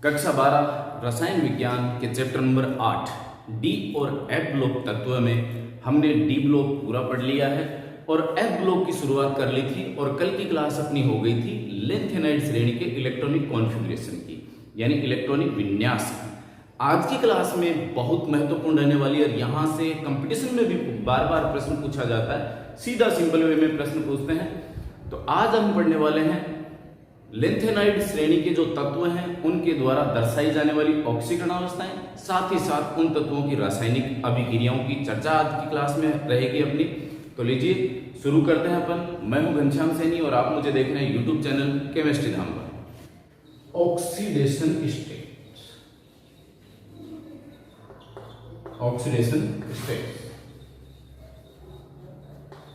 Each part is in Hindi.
कक्षा 12 रसायन विज्ञान के चैप्टर नंबर 8 डी और एफ ब्लॉक तत्व में हमने डी ब्लॉक पूरा पढ़ लिया है और एफ ब्लॉक की शुरुआत कर ली थी और कल की क्लास अपनी हो गई थी लेंथेनाइड श्रेणी के इलेक्ट्रॉनिक कॉन्फ़िगरेशन की, यानी इलेक्ट्रॉनिक विन्यास की। आज की क्लास में बहुत महत्वपूर्ण रहने वाली है और यहाँ से कंपटीशन में भी बार बार प्रश्न पूछा जाता है, सीधा सिंपल वे में प्रश्न पूछते हैं। तो आज हम पढ़ने वाले हैं लेंथेनाइड श्रेणी के जो तत्व हैं उनके द्वारा दर्शाई जाने वाली ऑक्सीकरण अवस्थाएं, साथ ही साथ उन तत्वों की रासायनिक अभिक्रियाओं की चर्चा आज की क्लास में रहेगी अपनी। तो लीजिए शुरू करते हैं अपन। मैं हूं घनश्याम सैनी और आप मुझे देख रहे हैं यूट्यूब चैनल केमिस्ट्री धाम पर। ऑक्सीडेशन स्टेट, ऑक्सीडेशन स्टेट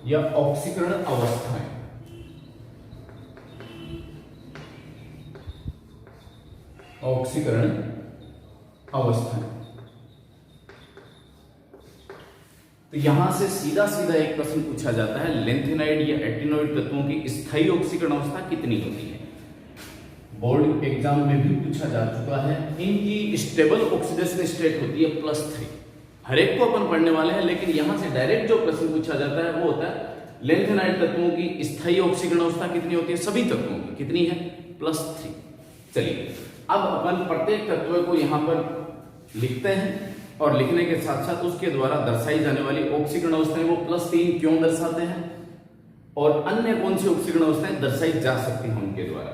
या ऑक्सीकरण अवस्थाएं, ऑक्सीकरण अवस्थाएं। तो यहां से सीधा सीधा एक प्रश्न पूछा जाता है, लेंथेनाइड या एक्टिनोइड तत्वों की स्थायी ऑक्सीकरण अवस्था कितनी होती है? बोर्ड एग्जाम में भी पूछा जा चुका है। इनकी स्टेबल ऑक्सीडेशन स्टेट होती है +3। हर एक को अपन पढ़ने वाले हैं, लेकिन यहां से डायरेक्ट जो प्रश्न पूछा जाता है वो होता है लेंथेनाइड तत्वों की स्थायी ऑक्सीकरण अवस्था कितनी होती है? सभी तत्वों की कितनी है? +3। चलिए अब अपन प्रत्येक तत्व को यहां पर लिखते हैं और लिखने के साथ साथ उसके द्वारा दर्शाई जाने वाली ऑक्सीकरण अवस्थाएं वो +3 क्यों दर्शाते हैं और अन्य कौन सी ऑक्सीकरण अवस्थाएं दर्शाई जा सकती हैं उनके द्वारा।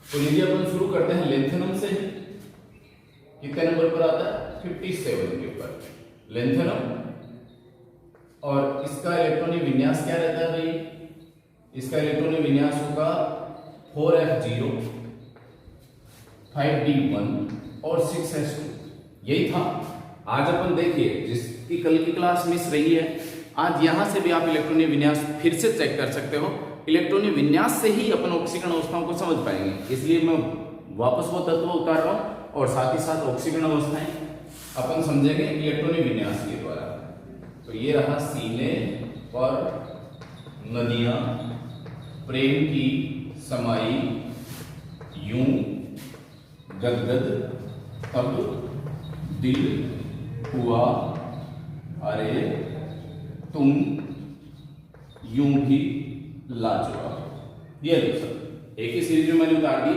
तो लीजिए अपन शुरू करते हैं लेंथेनम से। कितने नंबर पर आता है? 57 के ऊपर लेंथेनम। और इसका इलेक्ट्रॉनिक विन्यास क्या रहता है भाई? इसका इलेक्ट्रॉनिक विन्यास होगा 4f0 5d1 और 6s2। यही था। आज अपन देखिए जिसकी कल की क्लास मिस रही है, आज यहां से भी आप इलेक्ट्रॉनिक विन्यास फिर से चेक कर सकते हो। इलेक्ट्रॉनिक विन्यास से ही अपन ऑक्सीकरण अवस्थाओं को समझ पाएंगे, इसलिए मैं वापस वो तत्व उतार रहा हूं और साथ ही साथ ऑक्सीकरण अवस्थाएं अपन समझेंगे इलेक्ट्रॉनिक विन्यास के द्वारा। तो ये रहा सीने पर नदियां प्रेम की समाई यूं गदगद तब दिल हुआ अरे तुम यूं भी लाजवाब। ये लो सब एक ही सीरीज में मैंने उतार दी।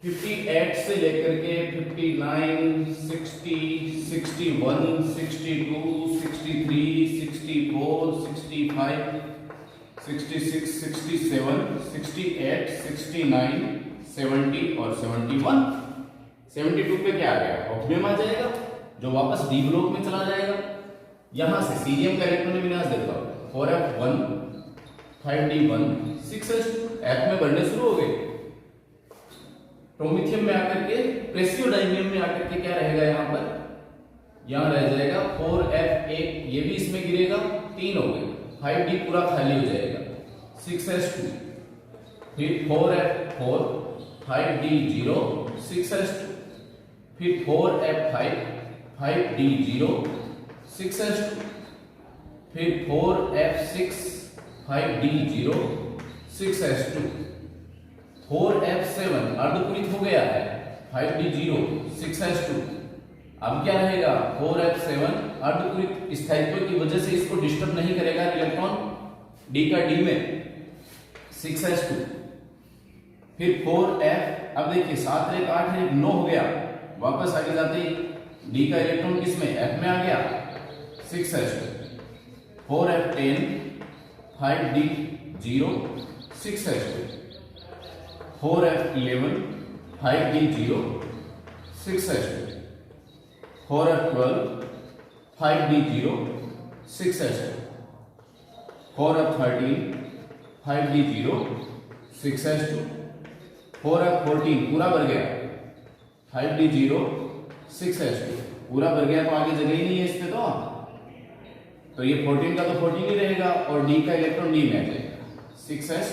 58 से लेकर के 59, 60, 61, 62, 63, 64, 65, 66, 67, 68, 69, 70 और 71। 72 पे क्या आ गया? ऑक्सीजन आ जाएगा जो वापस डी ब्लॉक में चला जाएगा। यहां से सीरियम का इलेक्ट्रॉनिक विन्यास देता हूं 4f1 5d1 6s2 f में बढ़ने शुरू हो गए। प्रोमिथियम में आकर के प्रेसियोडाइनियम में आकर के क्या रहेगा? यहां पर यहां रह जाएगा 4f1, ये भी इसमें गिरेगा, 3 हो गए। 5d पूरा खाली हो जाएगा, 6s2 फिर 4f4 5d0 6s2 फिर 4f5 5d0 6s2 फिर 4f6 5d0 6s2 4f7 अर्धपूरित हो गया है 5d0 6s2। अब क्या रहेगा? 4f7 अर्धपूरित स्थायित्व की वजह से इसको डिस्टर्ब नहीं करेगा इलेक्ट्रॉन d का d में 6s2 फिर 4f। अब देखिए 7 1 8 1 9 हो गया। वापस आगे जाते ही d का इलेक्ट्रॉन किसमें? f में आ गया 6s2 4f10 5d0 6s2 4f11 5d0 6s2 4f12 5d0 6s2 4f13 5d0 6s2 4f14 पूरा भर गया 5d0 6s2 पूरा भर गया। तो आगे जगह ही नहीं है इस पे। तो ये 14 का तो 14 ही रहेगा और d का इलेक्ट्रॉन d में आ जाएगा 6s।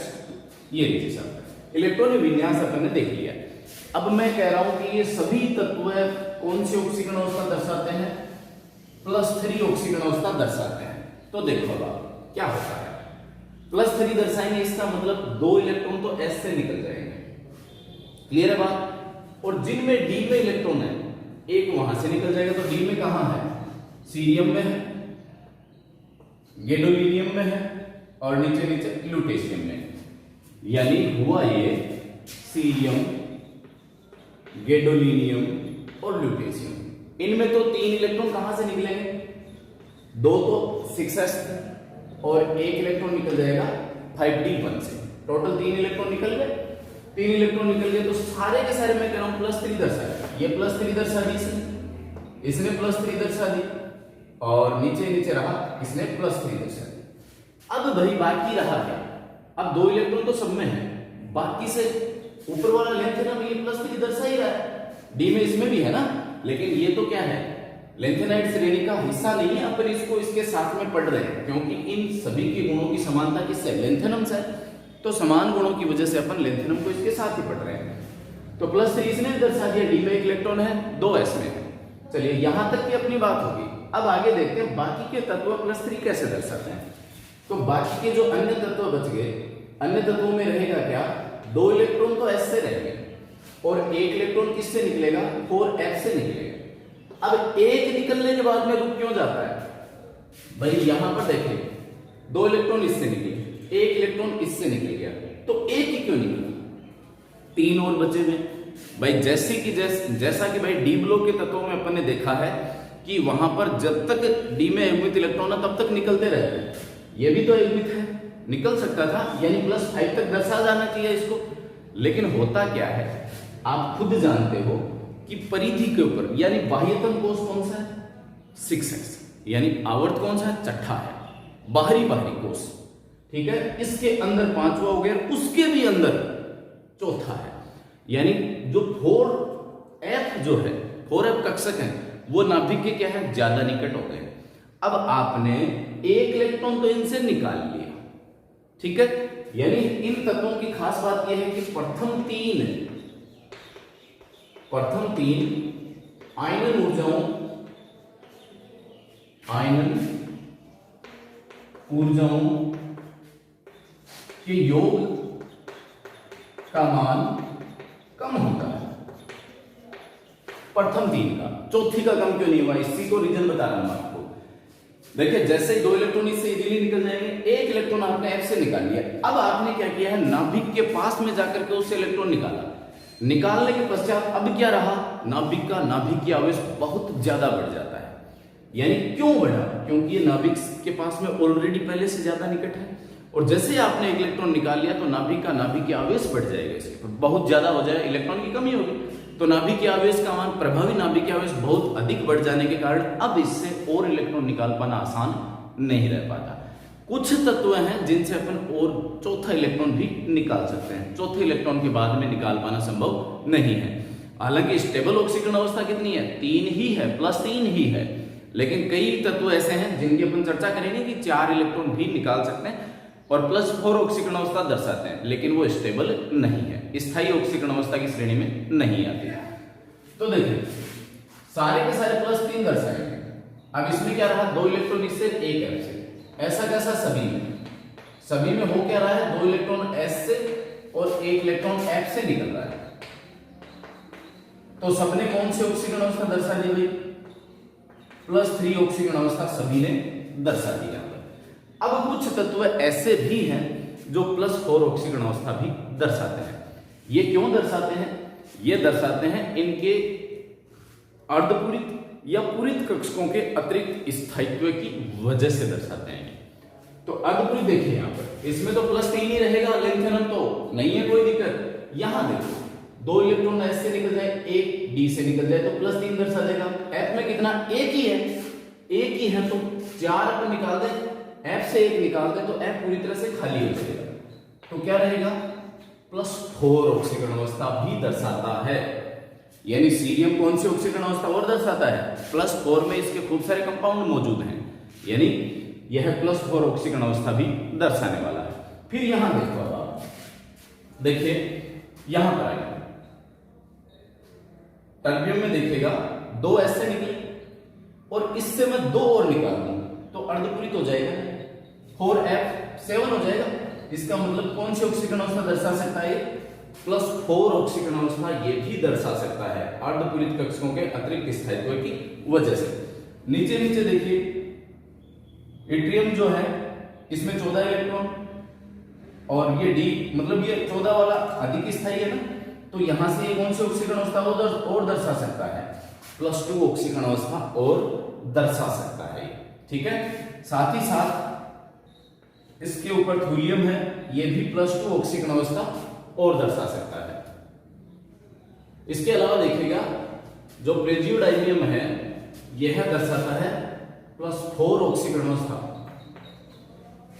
ये लीजिए सब इलेक्ट्रॉनिक विन्यास अपन ने देख लिया। अब मैं कह रहा हूं कि ये सभी तत्व कौन सी ऑक्सीकरण अवस्था दर्शाते हैं? +3 ऑक्सीकरण अवस्था दर्शाते हैं। तो देखो अब क्या होता है, +3 दर्शाएंगे, इसका मतलब 2 इलेक्ट्रॉन तो S से निकल जाएंगे। क्लियर है बात? और जिनमें डी में इलेक्ट्रॉन है एक वहां से निकल जाएगा, तो डी में कहां है, सीरियम में है, गैडोलीनियम में है और नीचे नीचे ल्यूटेशियम में। यानी हुआ ये सीरियम, गैडोलीनियम और ल्यूटेशियम, इनमें तो 3 इलेक्ट्रॉन कहां से निकलेंगे, 2 तो 6s और 1 इलेक्ट्रॉन निकल जाएगा 5d1 से। टोटल 3 इलेक्ट्रॉन निकल गए। 3 इलेक्ट्रॉन निकल गए तो सारे के सारे मैं कह रहा हूं +3 दर्शाएगा। ये +3 दर्शा दी इसने +3 दर्शा दी और नीचे नीचे रहा इसने +3 दर्शा दी। अब भाई बाकी रहा क्या, अब 2 इलेक्ट्रॉन तो सब में है, बाकी से ऊपर वाला लेंथ है ना, ये +3 दर्शा ही रहा है, डी में इसमें भी है ना, लेकिन ये तो क्या है, लेंथेनाइड श्रेणी का हिस्सा नहीं है, अपन इसको इसके साथ में पढ़ रहे हैं क्योंकि इन सभी के गुणों की समानता किससे, लेंथेनम से, तो समान गुणों की वजह से अपन लेंथेनम को इसके साथ ही पढ़ रहे हैं। तो +3 इसने दर्शा दिया, डी में 1 इलेक्ट्रॉन है, 2 s में है। चलिए यहां तक की अपनी बात होगी। अब आगे देखते हैं बाकी के तत्व +3 कैसे दर्शाते हैं। तो बाकी के जो अन्य तत्व बच गए, अन्य तत्वों में रहेगा क्या, 2 इलेक्ट्रॉन तो s से रहेंगे और 1 इलेक्ट्रॉन किससे निकलेगा, 4f से निकलेगा। अब एक निकलने के बाद में रुक क्यों जाता है भाई, यहां पर देखिए 2 इलेक्ट्रॉन इससे निकले, 1 इलेक्ट्रॉन इससे निकल गया, तो एक ही क्यों निकला, 3 और बचे हुए भाई। जैसा कि भाई डी ब्लॉक के तत्वों में अपन ने देखा है कि वहां पर जब तक डी में युग्मित इलेक्ट्रॉन है तब तक निकलते रहते हैं, ये भी तो युग्मित है, निकल सकता था, यानी +5 तक दर्शा जाना चाहिए इसको। लेकिन होता क्या है, आप खुद जानते हो कि परिधि के ऊपर यानी बाह्यतम कोष कौन सा है, 6s, यानी आवर्त कौन सा है, छठा है, बाहरी कोष, ठीक है। इसके अंदर 5वां हो गया, उसके भी अंदर चौथा है, यानी जो 4f जो है, 4f कक्षक है, वो नाभिक के क्या है, ज्यादा निकट हो गए। अब आपने 1 इलेक्ट्रॉन तो इनसे निकाल लिया, ठीक है, यानी इन तत्वों की खास बात यह है कि प्रथम तीन आयनन ऊर्जाओं के योग का मान कम होता है, प्रथम 3 का, चौथी का कम क्यों नहीं हुआ, इसी को रीजन बता रहा हूं आपको। देखिए जैसे ही 2 इलेक्ट्रॉन इससे इजीली निकल जाएंगे, 1 इलेक्ट्रॉन आपने f से निकाल लिया, अब आपने क्या किया है, नाभिक के पास में जाकर के उससे इलेक्ट्रॉन निकाला, निकालने के पश्चात अब क्या रहा, नाभिक की आवेश बहुत ज्यादा बढ़ जाता है। यानी क्यों बढ़ा, क्योंकि ये नाभिक के पास में ऑलरेडी पहले से ज्यादा निकट है, और जैसे ही आपने 1 इलेक्ट्रॉन निकाल लिया तो नाभिक की आवेश बढ़ जाएगा, इसके बहुत ज्यादा हो जाएगा, इलेक्ट्रॉन की कमी होगी, तो नाभिक की आवेश का मान, प्रभावी नाभिक की आवेश बहुत अधिक बढ़ जाने के कारण अब इससे और इलेक्ट्रॉन निकाल पाना आसान नहीं रह पाता। कुछ तत्व हैं जिनसे अपन और चौथा इलेक्ट्रॉन भी निकाल सकते हैं, चौथे इलेक्ट्रॉन के बाद में निकाल पाना संभव नहीं है। हालांकि स्टेबल ऑक्सीकरण अवस्था कितनी है, 3 ही है, +3 ही है, लेकिन कई तत्व ऐसे हैं जिनकी अपन चर्चा करेंगे कि 4 इलेक्ट्रॉन भी निकाल सकते हैं और +4 ऑक्सीकरण अवस्था दर्शाते हैं, लेकिन वो स्टेबल नहीं है, स्थायी ऑक्सीकरण अवस्था की श्रेणी में नहीं आती है। तो देखिए सारे के सारे +3 दर्शाएंगे। अब इसमें क्या रहा, 2 इलेक्ट्रॉन इससे, 1 f से, ऐसा कैसा सभी में हो क्या रहा है, 2 इलेक्ट्रॉन s से और 1 इलेक्ट्रॉन f से निकल रहा है। तो सबने कौन सी ऑक्सीकरण अवस्था दर्शा दी भाई, +3 ऑक्सीकरण अवस्था सभी ने दर्शा दी। अब कुछ तत्व ऐसे भी हैं जो +4 ऑक्सीकरण अवस्था भी दर्शाते हैं। ये क्यों दर्शाते हैं, ये दर्शाते हैं इनके अर्धपूरित या पूरित कक्षकों के अतिरिक्त स्थायित्व की वजह से दर्शाते हैं। तो अर्धपूरित देखिए यहां पर, इसमें तो +3 ही रहेगा, लेंथेनम तो नहीं है कोई दिक्कत। यहां देखो 2 इलेक्ट्रॉन s से निकल जाए, 1 d से निकल जाए तो +3 दर्शा देगा। f में कितना, 1 ही है, तो 4 अपन निकाल दे, f से 1 निकाल दे तो f पूरी तरह से खाली हो जाएगा, तो क्या रहेगा, +4 ऑक्सीकरण अवस्था भी दर्शाता है। यानी सीरियम कौन सी ऑक्सीकरण अवस्था और दर्शाता है, +4 में इसके खूब सारे कंपाउंड मौजूद हैं, यानी यह +4 ऑक्सीकरण अवस्था भी दर्शाने वाला है। फिर यहां देखो, आप देखिए यहां पर आएगा टर्बियम में देखिएगा 2 s से निकले और इससे मैं 2 और निकाल दूंगा तो अर्धपूरित हो जाएगा, 4f 7 हो जाएगा। इसका मतलब कौन सी ऑक्सीकरण अवस्था दर्शा सकता है, +4 ऑक्सीकरण अवस्था ये भी दर्शा सकता है अर्धपूरित कक्षकों के अतिरिक्त स्थायित्व की वजह से। नीचे नीचे देखिए, इट्रियम जो है इसमें 14 इलेक्ट्रॉन और ये डी मतलब ये 14 वाला अधिक स्थायी है ना, तो यहां से ये कौन सी ऑक्सीकरण अवस्था और दर्शा सकता है, +2 ऑक्सीकरण अवस्था और दर्शा सकता है। ठीक है, साथ ही साथ इसके ऊपर थूलियम है, ये भी +2 ऑक्सीकरण अवस्था और दर्शा सकता है। इसके अलावा देखिएगा जो प्रेजियोडाइनियम है यह दर्शाता है +4 ऑक्सीकरण अवस्था।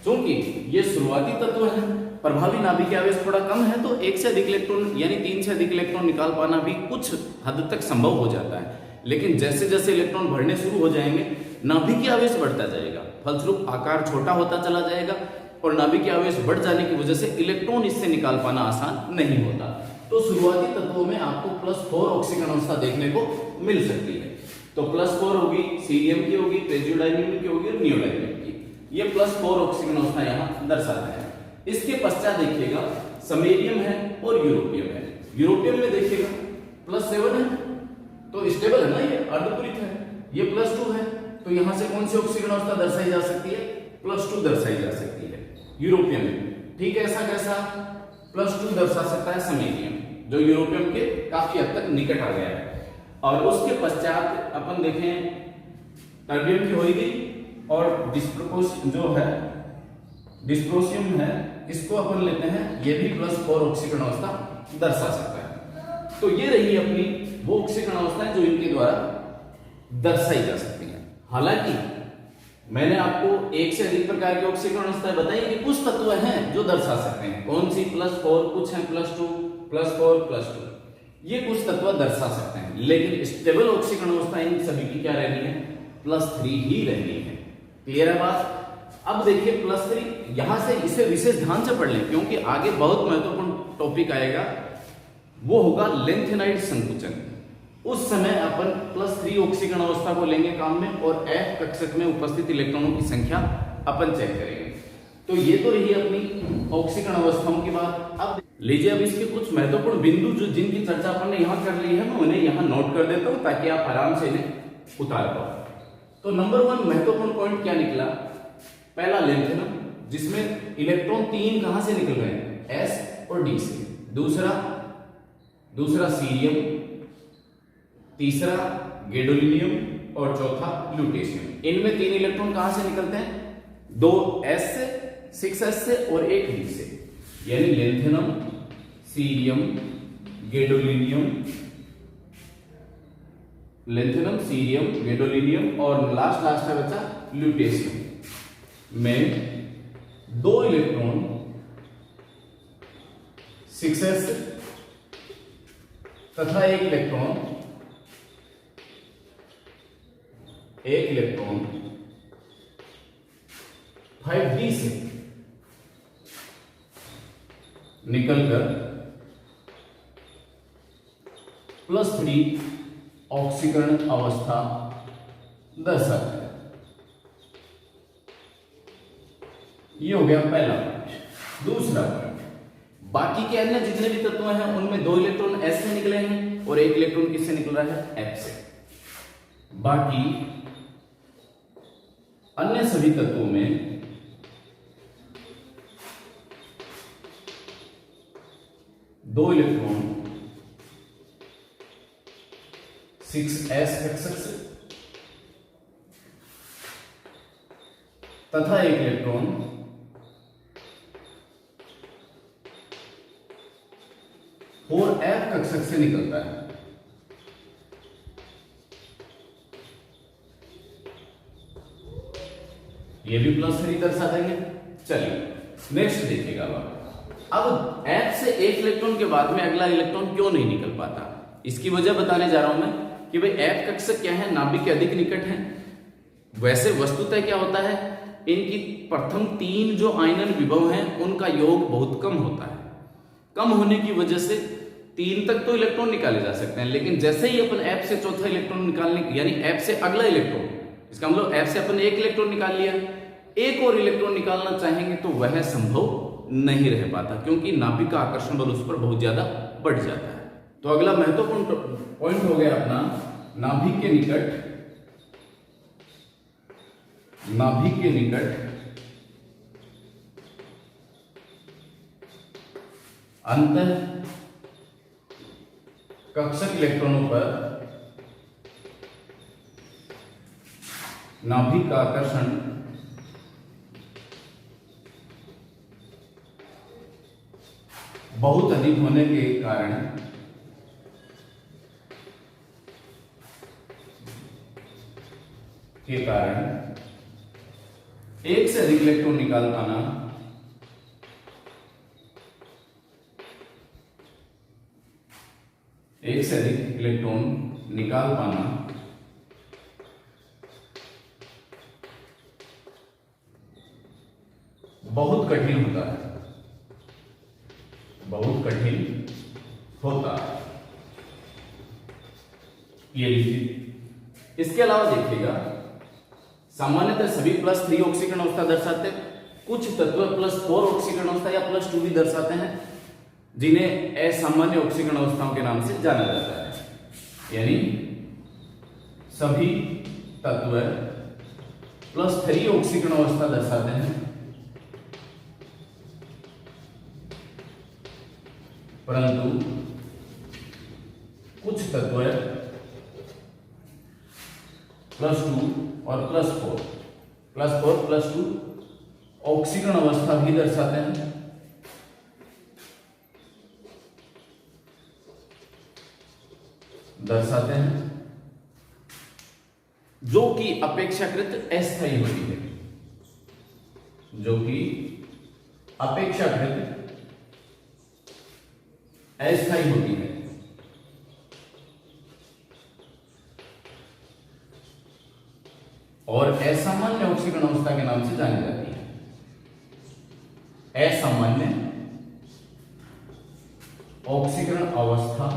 क्योंकि ये शुरुआती तत्व है, प्रभावी नाभिकीय आवेश थोड़ा कम है, तो एक से अधिक इलेक्ट्रॉन यानी 3 से अधिक इलेक्ट्रॉन निकाल पाना भी कुछ हद तक संभव हो जाता है। लेकिन जैसे जैसे इलेक्ट्रॉन बढ़ने शुरू हो जाएंगे नाभिकीय आवेश बढ़ता जाएगा, फलस्वरूप आकार छोटा होता चला जाएगा और नाभिकीय आवेश बढ़ जाने की वजह से इलेक्ट्रॉन इससे निकाल पाना आसान नहीं होता। तो शुरुआती तत्वों में आपको +4 ऑक्सीकरण अवस्था देखने को मिल सकती है। तो +4 होगी, सीरियम की होगी, प्रेजियोडाइनियम की होगी और नियोडाइनियम की। ये +4 ऑक्सीकरण अवस्था यहाँ दर्शाता है। इसके पश्चात देखिएगा समेरियम है और यूरोपियम है। यूरोपियम में देखिएगा +7 है, तो स्टेबल है ना, ये अर्धपूरित है। ये +2 है, तो यहां से कौन सी ऑक्सीकरण अवस्था दर्शाई जा सकती है, +2 दर्शाई जा सकती है यूरोपियम में। ठीक है, ऐसा कैसा +2 दर्शा सकता है समेरियम, जो यूरोपियम के काफी हद तक निकट आ गया है। और उसके पश्चात अपन देखें टर्बियम की होगी और डिस्प्रोसियम है, इसको अपन लेते हैं, ये भी +4 ऑक्सीकरण अवस्था दर्शा सकता है। तो ये रही अपनी वो ऑक्सीकरण अवस्थाएं जो इनके द्वारा दर्शाई जा सकती हैं। हालांकि मैंने आपको एक से अधिक प्रकार की ऑक्सीकरण अवस्थाएं बताई कि कुछ तत्व हैं जो दर्शा सकते हैं। कौन सी, +4, कुछ हैं +2, +4, +2, ये कुछ तत्व दर्शा सकते हैं। लेकिन स्टेबल ऑक्सीकरण अवस्था इन सभी की क्या रहनी है, +3 ही रहनी है। क्लियर है बात। अब देखिए +3, यहां से इसे विशेष ध्यान से पढ़ लें क्योंकि आगे बहुत महत्वपूर्ण टॉपिक आएगा, वो होगा लेंथेनाइड संकुचन। उस समय अपन +3 ऑक्सीकरण अवस्था को लेंगे काम में और F कक्षक में उपस्थित इलेक्ट्रॉनों की संख्या अपन चेक करेंगे। तो ये तो रही अपनी ऑक्सीकरण अवस्थाओं की बात। अब लीजिए, अब इसके कुछ महत्वपूर्ण बिंदु जो जिनकी चर्चा अपन ने यहाँ कर ली है, मैं उन्हें यहाँ नोट कर देता हूँ ताकि आप आराम से इन्हें उतार पाओ। तो नंबर 1 महत्वपूर्ण पॉइंट क्या निकला, पहला लेंथेनम, जिसमें इलेक्ट्रॉन 3 कहां से निकल रहे हैं, S और D से। दूसरा सीरियम, तीसरा गैडोलिनियम और चौथा ल्यूटेशियम। इनमें 3 इलेक्ट्रॉन कहां से निकलते हैं, 2 S से, 6S से और 1 D से। यानी लेंथेनम, सीरियम, गैडोलिनियम और लास्ट है बचा ल्यूटेशियम में 2 इलेक्ट्रॉन 6S तथा एक इलेक्ट्रॉन 5D से निकलकर +3 ऑक्सीकरण अवस्था दर्शाता है। ये हो गया पहला पॉइंट। दूसरा पॉइंट, बाकी के अन्य जितने भी तत्व हैं उनमें 2 इलेक्ट्रॉन S से निकले हैं और 1 इलेक्ट्रॉन किससे निकल रहा है, F से। बाकी अन्य सभी तत्वों में 2 इलेक्ट्रॉन 6S कक्षक से तथा 1 इलेक्ट्रॉन 4F कक्षक से निकलता है। ये भी +3 दर्शा देंगे। चलिए नेक्स्ट देखिएगा। अब F से 1 इलेक्ट्रॉन के बाद में अगला इलेक्ट्रॉन क्यों नहीं निकल पाता, इसकी वजह बताने जा रहा हूं मैं कि भाई F कक्षक क्या है, नाभिक के अधिक निकट है। वैसे वस्तुतः क्या होता है, इनकी प्रथम 3 जो आयनन विभव हैं उनका योग बहुत कम होता है। कम होने की वजह से 3 तक तो इलेक्ट्रॉन निकाले जा सकते हैं, लेकिन जैसे ही अपन F से चौथा इलेक्ट्रॉन निकालने यानी F से अगला इलेक्ट्रॉन, इसका मतलब F से अपन 1 इलेक्ट्रॉन निकाल लिया, एक और इलेक्ट्रॉन निकालना चाहेंगे तो वह संभव नहीं रह पाता, क्योंकि नाभिक का आकर्षण बल उस पर बहुत ज्यादा बढ़ जाता है। तो अगला महत्वपूर्ण पॉइंट हो गया अपना, नाभिक के निकट अंतः कक्षक इलेक्ट्रॉनों पर नाभिक का आकर्षण बहुत अधिक होने के कारण एक से अधिक इलेक्ट्रॉन निकाल पाना बहुत कठिन होता है। ये लीजिए। इसके अलावा देखिएगा, सामान्यतः सभी +3 ऑक्सीकरण अवस्था दर्शाते हैं। कुछ तत्व +4 ऑक्सीकरण अवस्था या +2 भी दर्शाते हैं, जिन्हें असामान्य ऑक्सीकरण अवस्थाओं के नाम से जाना जाता है। यानी सभी तत्व +3 ऑक्सीकरण अवस्था दर्शाते हैं, परंतु कुछ तत्व +2 और +4 ऑक्सीकरण अवस्था भी दर्शाते हैं। जो कि अपेक्षाकृत अस्थायी होती है, और असामान्य ऑक्सीकरण अवस्था के नाम से जानी जाती है। असामान्य ऑक्सीकरण अवस्था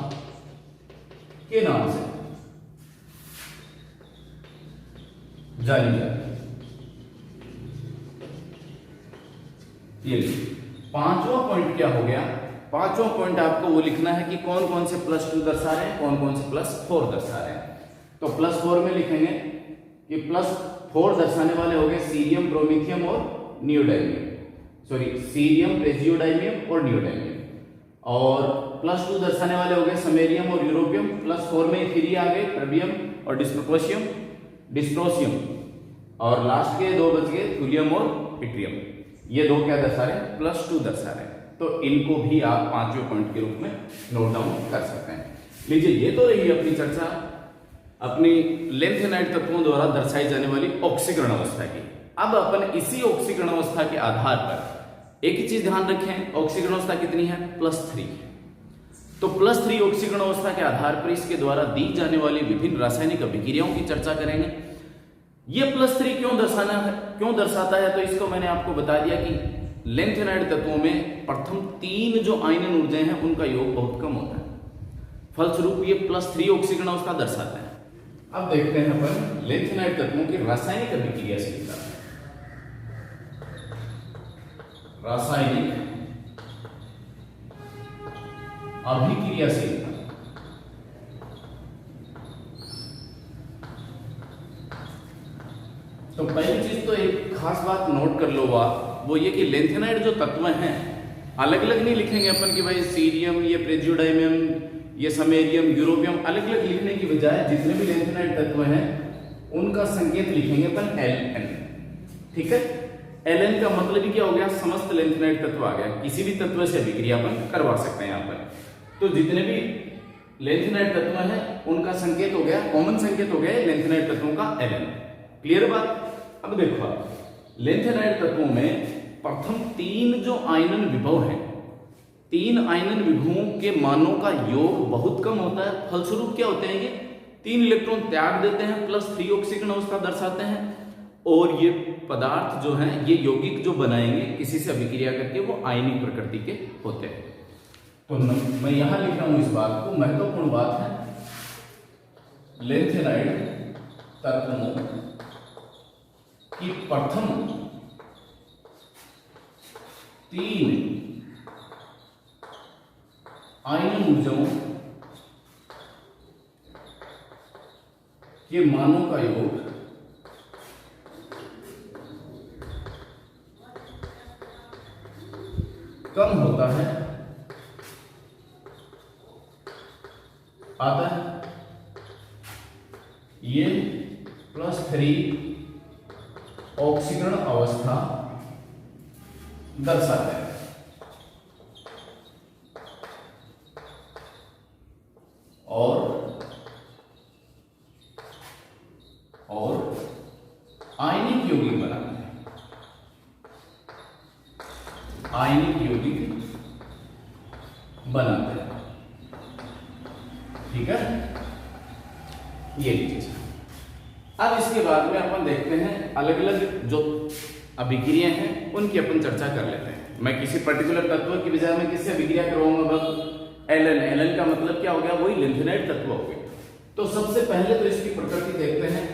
के नाम से जानी जाती है। ये पांचवा पॉइंट क्या हो गया? पांचवा पॉइंट आपको वो लिखना है कि कौन कौन से +2 दर्शा रहे हैं, कौन कौन से +4 दर्शा रहे हैं। तो +4 में लिखेंगे कि +4 दर्शाने वाले हो गए सीरियम, प्रोमीथियम और नियोडाइमियम, सीरियम, प्रेजियोडाइमियम और नियोडाइमियम। और +2 दर्शाने वाले हो गए समेरियम और यूरोपियम। +4 में फिर आ गए टर्बियम और डिस्प्रोसियम, और लास्ट के 2 बच गए थूरियम और इट्रियम। ये 2 क्या दर्शा रहे हैं? +2 दर्शा रहे हैं। तो इनको भी आप 5वें पॉइंट के रूप में नोट डाउन कर सकते हैं। लीजिए, ये तो रही अपनी चर्चा अपनी लेंथेनाइड तत्वों द्वारा दर्शाई जाने वाली ऑक्सीकरण अवस्था की। अब अपन इसी ऑक्सीकरण अवस्था के आधार पर एक ही चीज ध्यान रखें, ऑक्सीकरण अवस्था कितनी है? +3। तो +3 ऑक्सीकरण अवस्था के आधार पर इसके द्वारा दी जाने वाली विभिन्न रासायनिक अभिक्रियाओं की चर्चा करेंगे। ये +3 क्यों दर्शाता है? तो इसको मैंने आपको बता दिया कि लेंथेनाइड तत्वों में प्रथम 3 जो आयनन ऊर्जाएं हैं उनका योग बहुत कम होता है, फलस्वरूप ये +3 ऑक्सीकरण अवस्था दर्शाता है। अब देखते हैं अपन लेंथेनाइड तत्वों की रासायनिक अभिक्रियाशीलता। रासायनिक अभिक्रियाशीलता तो पहली चीज तो एक खास बात नोट कर लो आप, वो ये कि लेंथेनाइड जो तत्व हैं अलग अलग नहीं लिखेंगे अपन कि भाई सीरियम, ये प्रेजियोडाइमियम, ये समेरियम, यूरोपियम, अलग अलग लिखने की बजाय जितने भी लेंथेनाइड तत्व हैं उनका संकेत लिखेंगे अपन Ln। ठीक है, Ln का मतलब ही क्या हो गया? समस्त लेंथेनाइड तत्व आ गया, किसी भी तत्व से अभिक्रिया अपन करवा सकते हैं यहाँ पर। तो जितने भी लेंथेनाइड तत्व हैं उनका संकेत हो गया, कॉमन संकेत हो गया लेंथेनाइड तत्वों का Ln। क्लियर बात? अब देखो, लेंथेनाइड तत्वों में प्रथम 3 जो आयनन विभव हैं, 3 आयनन विभवों के मानों का योग बहुत कम होता है। फलस्वरूप क्या होते हैं? ये 3 इलेक्ट्रॉन त्याग देते हैं, +3 ऑक्सीकरण अवस्था दर्शाते हैं, और ये पदार्थ जो हैं ये यौगिक जो बनाएंगे किसी से अभिक्रिया करके वो आयनिक प्रकृति के होते हैं। तो मैं यहां लिख रहा हूं इस बात को, महत्वपूर्ण बात है लेंथेनाइड तत्वों की प्रथम 3 आयनन ऊर्जाओं के मानों का योग कम होता है, आता है ये +3 ऑक्सीकरण अवस्था दर्शाते हैं। और आयनिक यौगिक बनाते हैं, आयनिक यौगिक बनाते हैं। ठीक है, ये चीज। अब इसके बाद में अपन देखते हैं अलग अलग जो अभिक्रिया हैं उनकी अपन चर्चा कर लेते हैं। मैं किसी पर्टिकुलर तत्व की बजाय में किससे अभिक्रिया करवाऊंगा? बस एलन। एलन का मतलब क्या हो गया? वही लिंथेनाइड तत्व हो गया। तो सबसे पहले तो इसकी प्रकृति देखते हैं।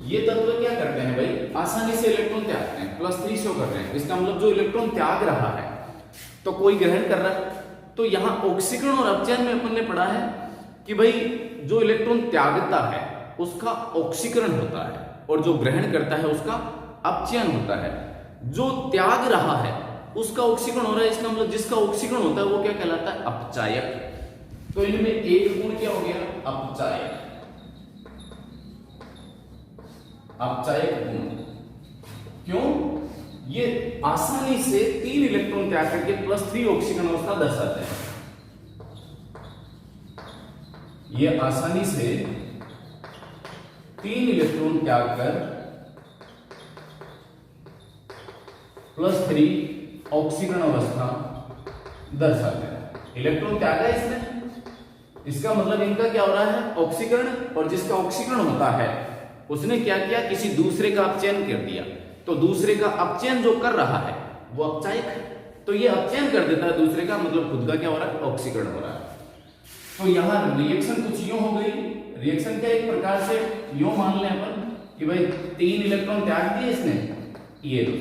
ये तत्व क्या करते हैं भाई? आसानी से इलेक्ट्रॉन त्यागते हैं, +3 शो कर रहे हैं। इसका मतलब जो इलेक्ट्रॉन त्याग रहा है तो कोई ग्रहण कर रहा है। तो यहां ऑक्सीकरण और अपचयन में अपन ने पढ़ा है कि भाई जो इलेक्ट्रॉन त्यागता है उसका ऑक्सीकरण होता है और जो ग्रहण करता है उसका अपचयन होता है। जो त्याग रहा है उसका ऑक्सीकरण हो रहा है, इसका मतलब जिसका ऑक्सीकरण होता है वो क्या कहलाता है? अपचायक। तो इनमें एक गुण क्या हो गया? अपचायक। अपचायक गुण। क्यों? ये आसानी से 3 इलेक्ट्रॉन त्याग करके +3 ऑक्सीकरण अवस्था दर्शाते हैं। ये आसानी से 3 इलेक्ट्रॉन त्याग कर +3 ऑक्सीकरण अवस्था दर्शाते हैं। इलेक्ट्रॉन त्यागा इसने, इसका मतलब इनका क्या हो रहा है? ऑक्सीकरण। और जिसका ऑक्सीकरण होता है उसने क्या किया? किसी दूसरे का अपचयन कर दिया। तो दूसरे का अपचयन जो कर रहा है वो अपचायक है। तो ये अपचयन कर देता है दूसरे का, मतलब खुद का क्या हो रहा है? ऑक्सीकरण हो रहा है। तो यहां रिएक्शन कुछ यूं हो गई। रिएक्शन क्या एक प्रकार से यूं मान लें अपन कि भाई 3 इलेक्ट्रॉन त्याग दिए इसने, ये दो।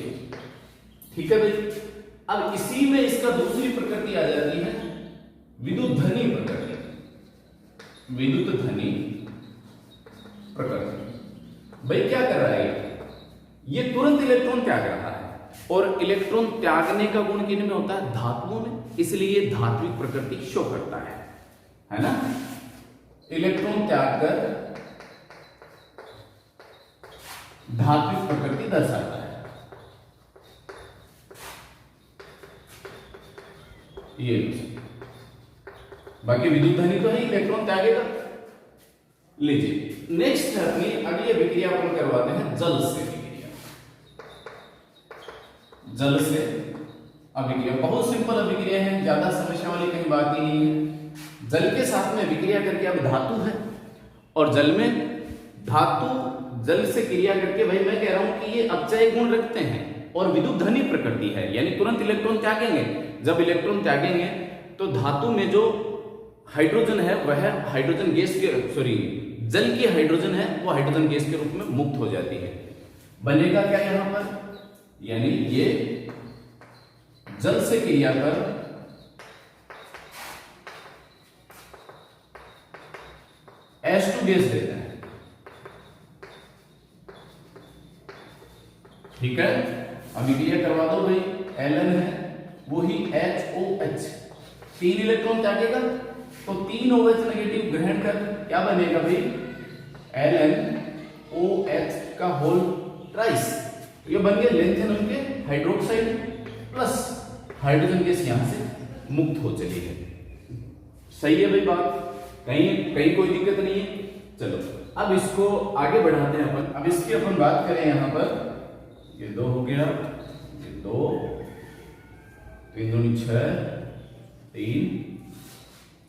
ठीक है भाई। अब इसी में इसका दूसरी प्रकृति आ जाती है विद्युत धनी प्रकृति। विद्युत धनी प्रकृति भाई क्या कर रहा है? ये तुरंत इलेक्ट्रॉन त्याग रहा है और इलेक्ट्रॉन त्यागने का गुण किन में होता है? धातुओं में। इसलिए धात्विक प्रकृति शो करता है ना? इलेक्ट्रॉन त्याग कर धात्विक प्रकृति दर्शाता है। ये बाकी विद्युत धनी तो है, इलेक्ट्रॉन त्यागेगा। लीजिए नेक्स्ट है अपनी अगली अभिक्रिया अपन करवाते हैं जल से अभिक्रिया। जल से अभिक्रिया बहुत सिंपल अभिक्रिया है, ज्यादा समस्या वाली कहीं बात ही नहीं है। जल के साथ में अभिक्रिया करके अब धातु है और जल में धातु जल से क्रिया करके भाई मैं कह रहा हूं कि ये अपचय गुण रखते हैं और विद्युत धनी प्रकृति है, यानी तुरंत इलेक्ट्रॉन त्यागेंगे। जब इलेक्ट्रॉन त्यागेंगे तो धातु में जो हाइड्रोजन है वह हाइड्रोजन गैस के जल की हाइड्रोजन है वो हाइड्रोजन गैस के रूप में मुक्त हो जाती है। बनेगा क्या यहां पर? यानी ये जल से क्रिया कर H2 गैस देता है। ठीक है, अभिक्रिया करवा दो भाई। Ln है वही HOH, 3 इलेक्ट्रॉन त्यागेगा तो 3 OH नेगेटिव ग्रहण कर क्या बनेगा भाई? LnOH का होल ट्राइस। ये बन गया लेंथेनम के हाइड्रोक्साइड प्लस हाइड्रोजन गैस यहां से मुक्त हो चली है। सही है भाई बात? कहीं कोई दिक्कत नहीं है। चलो अब इसको आगे बढ़ाते हैं अपन। अब इसकी अपन बात करें यहां पर, ये 2 हो गया, ये 2, 3 दूनी 6, 3,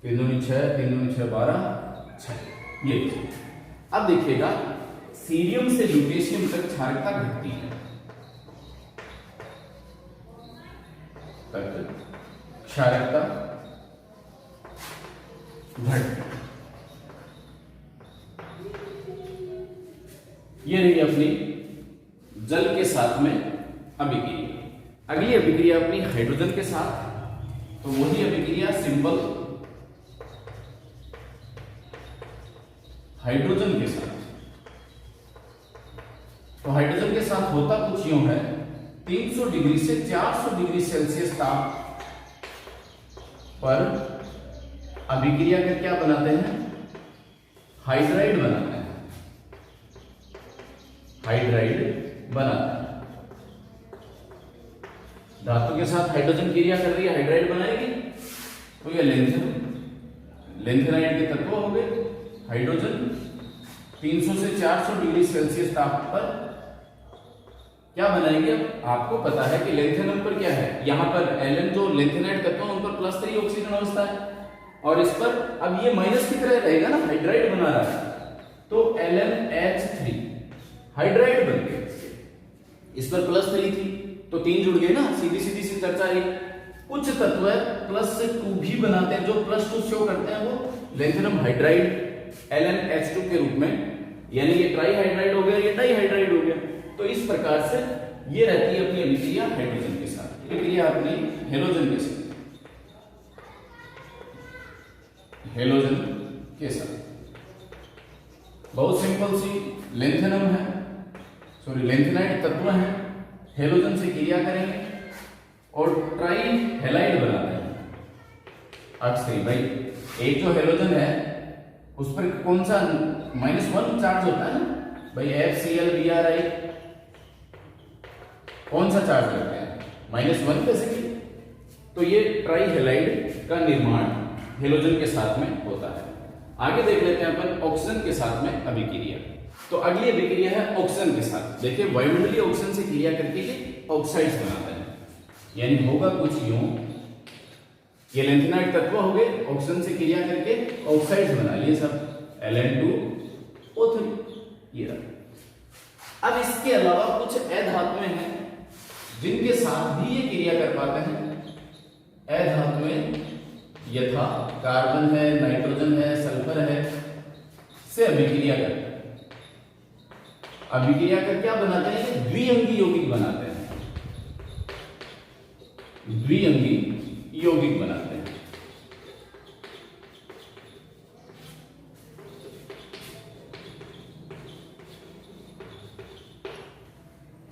3 दूनी 6, 3 दूनी 6, 12, 6। ये अब देखिएगा सीरियम से ल्यूटेशियम तक क्षारकता घटती है। क्षारकता घट। ये रही अपनी जल के साथ में अभिक्रिया। अगली अभिक्रिया अपनी हाइड्रोजन के साथ, तो वही अभिक्रिया सिंपल हाइड्रोजन के साथ, तो हाइड्रोजन के साथ होता कुछ यूं है, 300 डिग्री से 400 डिग्री सेल्सियस ताप पर अभिक्रिया कर क्या बनाते हैं, हाइड्राइड बनाते हैं, हाइड्राइड बनाते हैं। धातु के साथ हाइड्रोजन क्रिया कर रही है, हाइड्राइड बनाएगी, तो ये लेंथेनाइड के तत्व हो गए। हाइड्रोजन 300 से 400 डिग्री सेल्सियस ताप पर क्या बनाएंगे। अब आपको पता है कि लेंथेनम पर क्या है, यहां पर Ln जो लेंथेनाइड तत्व है उन पर +3 ऑक्सीजन अवस्था है, और इस पर अब ये माइनस की तरह रहेगा ना, हाइड्राइड बना रहा है, तो LnH3 हाइड्राइड बन गया, इस पर +3 थी तो 3 जुड़ गए ना, सीधी सीधी सी चर्चा रही। कुछ तत्व +2 भी बनाते हैं, जो +2 शो करते हैं वो लेंथेनम हाइड्राइड LnH2 के रूप में, यानी ये ट्राईहाइड्राइड हो गया, ये डाईहाइड्राइड हो गया। तो इस प्रकार से ये रहती है अपनी अभिक्रिया हाइड्रोजन के साथ, अभिक्रिया अपनी हेलोजन के साथ, हेलोजन के साथ बहुत सिंपल सी, लेंथेनम है, सॉरी लेंथेनाइड तत्व है, हेलोजन से क्रिया करेंगे और ट्राई हेलाइड बनाते हैं। अक्सरी भाई एक जो हेलोजन है उस पर कौन सा -1 चार्ज होता है ना भाई, FCl Bri कौन सा चार्ज करते हैं, -1 बेसिकली। तो ये ट्राई हेलाइड का निर्माण हेलोजन के साथ में होता है। आगे देख लेते हैं अपन ऑक्सीजन के साथ में अभिक्रिया। तो अगली अभिक्रिया है ऑक्सीजन के साथ। देखिए वायुमंडलीय ऑक्सीजन से क्रिया करके ये ऑक्साइड्स बनाते हैं, यानी होगा कुछ यूं, ये लेंथेनाइड तत्व हो गए, ऑक्सीजन से क्रिया करके ऑक्साइड्स बना लिए सब, Ln2O3 ये रहा। अब इसके अलावा कुछ अधातुएं हैं जिनके साथ भी ये क्रिया कर पाते हैं। अधातुएं यथा कार्बन है, नाइट्रोजन है, सल्फर है, से अभिक्रिया करते हैं। अभिक्रिया कर क्या बनाते हैं, ये द्विअंगी यौगिक बनाते हैं, द्विअंगी यौगिक बनाते हैं।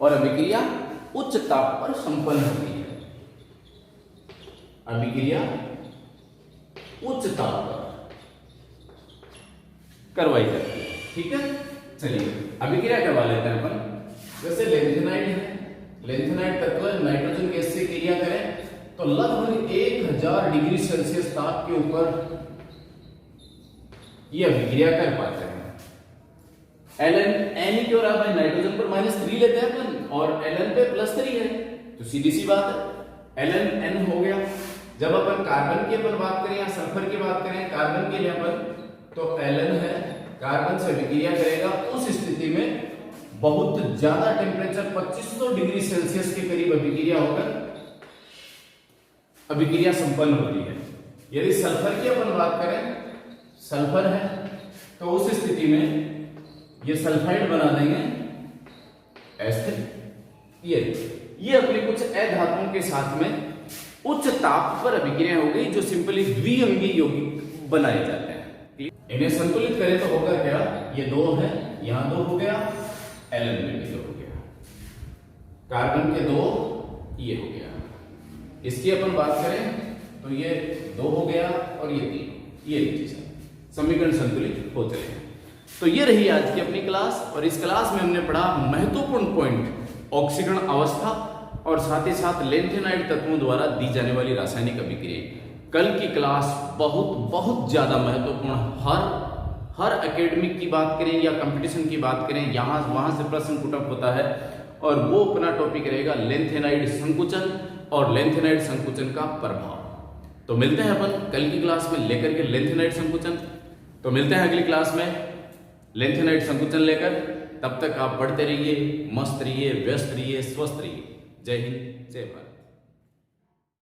और अभिक्रिया उच्च ताप पर संपन्न होती है, अभिक्रिया उच्च ताप पर करवाई जाती है। ठीक है, चलिए अभिक्रिया करवा लेते हैं अपन। जैसे लेंथेनाइड है, लेंथेनाइड तत्व नाइट्रोजन गैस से क्रिया करें तो लगभग 1000 डिग्री सेल्सियस ताप के ऊपर ये अभिक्रिया कर पाते हैं। Ln N क्यों रहा भाई, नाइट्रोजन पर -3 लेते हैं अपन और Ln पे +3 है, तो सीधी सी बात है Ln N हो गया। जब अपन कार्बन के पर बात करें या सल्फर की बात करें, कार्बन के लिए अपन तो Ln है, कार्बन से अभिक्रिया करेगा, उस स्थिति में बहुत ज्यादा टेम्परेचर 2500 डिग्री सेल्सियस के करीब अभिक्रिया होकर अभिक्रिया संपन्न होती है। यदि सल्फर की अपन बात करें, सल्फर है, तो उस स्थिति में ये सल्फाइड बना देंगे एस्टर। ये अपने कुछ अधातुओं के साथ में उच्च ताप पर अभिक्रिया हो गई, जो सिंपली द्विअंगी यौगिक बनाए जाते हैं। इन्हें संतुलित करें तो होगा क्या, ये 2 है, यहां 2 हो गया, Ln में भी 2 हो गया, कार्बन के 2 ये हो गया। इसकी अपन बात करें तो ये 2 हो गया और ये 3, ये लीजिए समीकरण संतुलित हो चले हैं। तो ये रही आज की अपनी क्लास, और इस क्लास में हमने पढ़ा महत्वपूर्ण पॉइंट ऑक्सीकरण अवस्था और साथ ही साथ लेंथेनाइड तत्वों द्वारा दी जाने वाली रासायनिक अभिक्रिया। कल की क्लास बहुत ज्यादा महत्वपूर्ण, हर एकेडमिक की बात करें या कंपटीशन की बात करें, यहां वहां से प्रश्न पुटअप होता है, और वो अपना टॉपिक रहेगा लेंथेनाइड संकुचन और लेंथेनाइड संकुचन का प्रभाव। तो मिलते हैं अपन कल की क्लास में लेकर के लेंथेनाइड संकुचन। तो मिलते हैं अगली क्लास में लेंथेनाइड संकुचन लेकर। तब तक आप पढ़ते रहिए, मस्त रहिए, व्यस्त रहिए, स्वस्थ रहिए। जय हिंद, जय भारत।